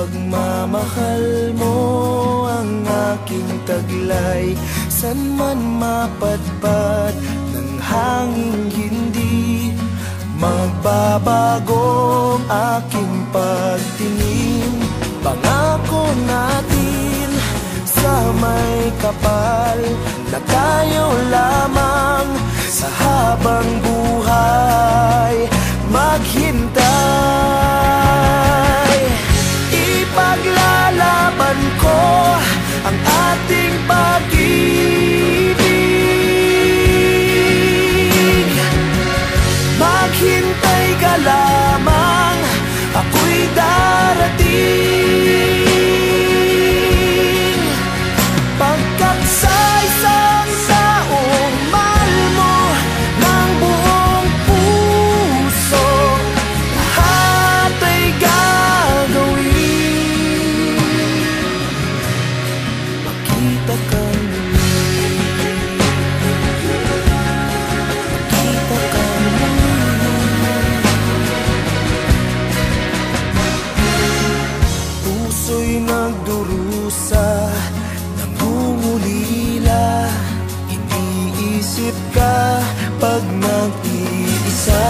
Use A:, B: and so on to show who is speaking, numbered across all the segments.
A: pagmamahal mo ang aking taglay. San man mapadpad ng hangin, hindi magbabago ang aking pagtingin. Pangako natin sa may kapal na tayo lamang sa habang buhay maghintay. Ipaglalaban ko ang ating pag-ibig. Maghintay ka lamang, ako'y darating. Pagkat sa isang taong mahal mo ng buong puso, lahat ay gagawin. Makita ka muli, makita ka muli. Puso'y nagdurusa, nangungulila, iniisip ka pag nag-iisa.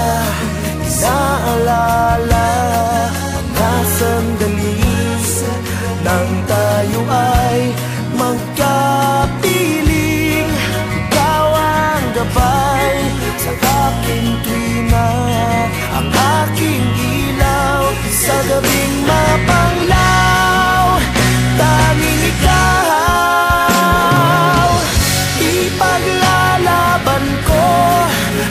A: Inaalala mga sandali nang tayo ay magkapiling. Ikaw ang gabay sa aking tuwina, ang aking ilaw sa gabing mapanglaw. Tanging ikaw, ipaglalaban ko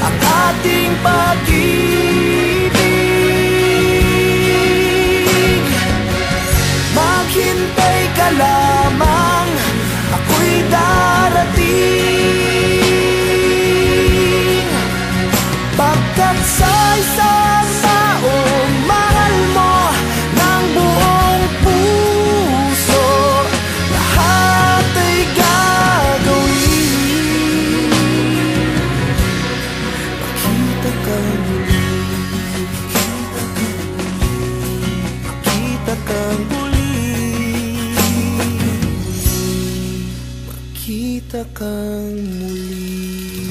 A: ang ating pag-ibig. Maghintay ka lamang, ako'y darating. Pagkat sa isang taong mahal mo ng buong puso, lahat ay gagawin. Makita ka muli, makita ka muli, makita ka muli.